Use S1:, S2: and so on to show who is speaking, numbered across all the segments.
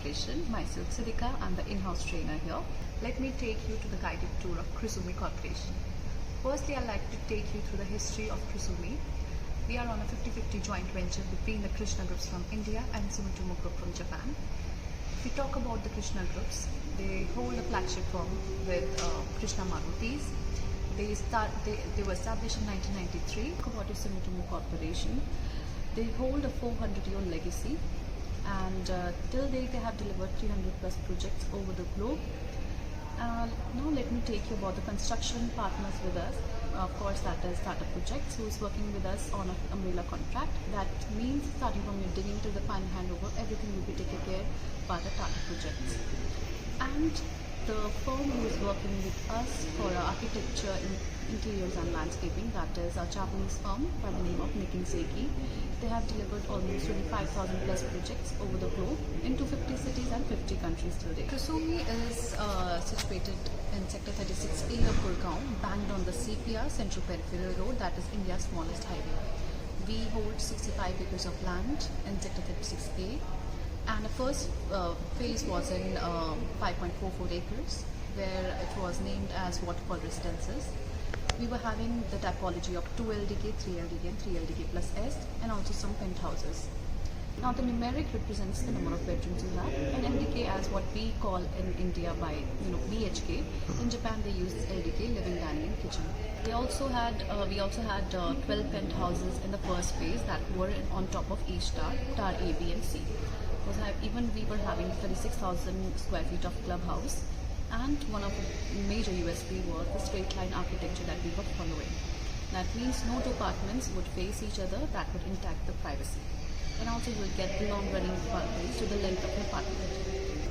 S1: Corporation. Myself Siddhika, I'm the in-house trainer here. Let me take you to the guided tour of Krisumi Corporation. Firstly, I'd like to take you through the history of Krisumi. We are on a 50-50 joint venture between the Krishna Groups from India and Sumitomo Group from Japan. If we talk about the Krishna Groups, they hold a flagship firm with Krishna Marutis. They were established in 1993. Talk about the Sumitomo Corporation. They hold a 400-year legacy, and till date they have delivered 300 plus projects over the globe. Now let me take you about the construction partners with us. Of course, that is Tata Projects, who is working with us on an umbrella contract. That means starting from your digging to the final handover, everything will be taken care by the Tata Projects. And the firm who is working with us for architecture, interiors and landscaping, that is a Japanese firm by the name of Seki. They have delivered almost 25,000 plus projects over the globe into 50 cities and 50 countries today. Krisumi is situated in sector 36A of Gurugram, banged on the CPR, Central Peripheral Road, that is India's smallest highway. We hold 65 acres of land in sector 36A. And the first phase was in 5.44 acres, where it was named as waterfall residences. We were having the typology of 2 LDK, 3 LDK and 3 LDK plus S, and also some penthouses. Now the numeric represents the number of bedrooms you have, and LDK as what we call in India by BHK. In Japan they use LDK, living, dining and kitchen. We also had 12 penthouses in the first phase that were on top of each tower A, B and C. Even we were having 36,000 square feet of clubhouse, and one of the major USP was the straight line architecture that we were following. That means no two apartments would face each other, that would impact the privacy. And also you will get long running boundaries to the length of the apartment.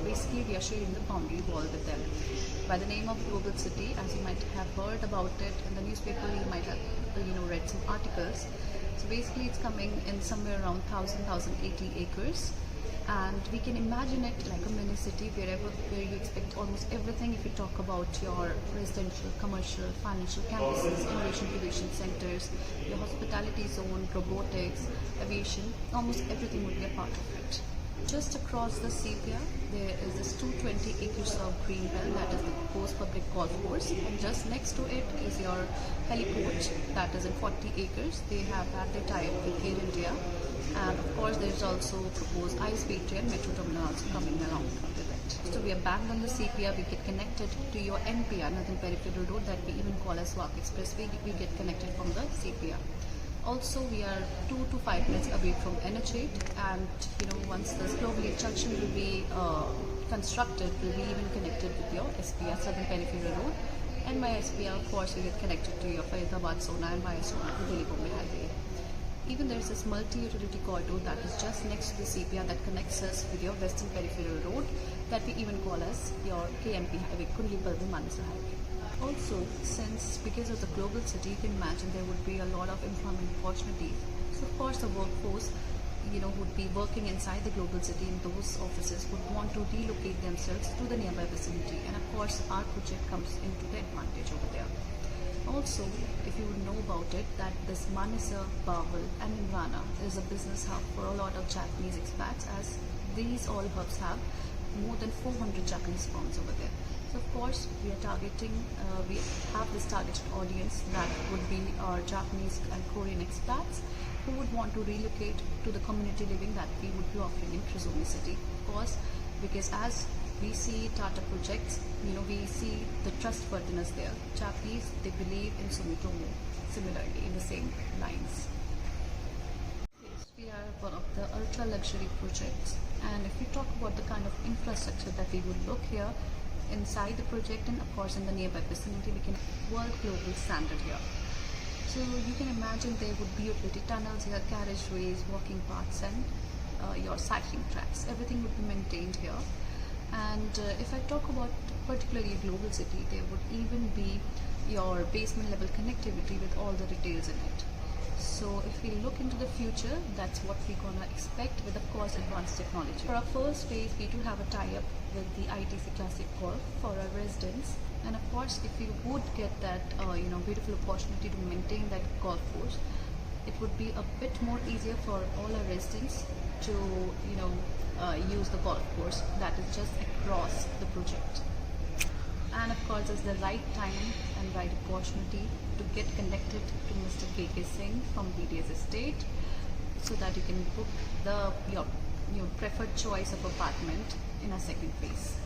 S1: Basically we are sharing the boundary wall with them. By the name of Global City, as you might have heard about it in the newspaper, you might have read some articles. So basically it's coming in somewhere around 1,080 acres. And we can imagine it like a mini city where you expect almost everything. If you talk about your residential, commercial, financial campuses, innovation centers, your hospitality zone, robotics, aviation, almost everything would be a part of it. Just across the sepia, there is this 220 acres of green belt, that is the proposed public golf course, and just next to it is your heliport, that is in 40 acres. They have had their tie-up with Air India, and of course there is also proposed high-speed train metro terminal also coming along with it. So we are back on the sepia. We get connected to your NPR, Northern Peripheral Road, that we even call as Walk Expressway. We get connected from the sepia. Also, we are 2 to 5 minutes away from NH8, and once this globally junction will be constructed, we'll be even connected with your SPR, Southern Peripheral Road, and by SPR, of course, we get connected to your Faridabad Sona, and by Sona to Delhi Bombay Highway. Even there is this multi-utility corridor that is just next to the CPR that connects us with your Western Peripheral Road, that we even call as your KMP Highway, Kundli-Balvi-Manesar Highway. Also, because of the global city, you can imagine there would be a lot of employment opportunities. So of course the workforce would be working inside the global city, and those offices would want to relocate themselves to the nearby vicinity, and of course our project comes into the advantage over there. Also, if you would know about it, that this Manesar, Bawal and Nirvana is a business hub for a lot of Japanese expats, as these all hubs have more than 400 Japanese firms over there. So of course we are targeting, we have this targeted audience that would be our Japanese and Korean expats who would want to relocate to the community living that we would be offering in Krisumi City. Of course, because as we see Tata Projects, we see the trustworthiness there. Japanese, they believe in Sumitomo similarly in the same lines. We are one of the ultra luxury projects, and if we talk about the kind of infrastructure that we would look here inside the project, and of course in the nearby vicinity, we can world global standard here. So you can imagine there would be utility tunnels here, carriageways, walking paths and your cycling tracks. Everything would be maintained here. And if I talk about particularly global city, there would even be your basement level connectivity with all the retails in it. So if we look into the future, that's what we're gonna expect with, of course, advanced technology. For our first phase, we do have a tie-up with the ITC Classic Golf for our residents, and of course, if we would get that beautiful opportunity to maintain that golf course, it would be a bit more easier for all our residents to use the golf course that is just across the project. And of course, it's the right time and right opportunity to get connected to Mr. KK Singh from BDS Estate, so that you can book your preferred choice of apartment in a second phase.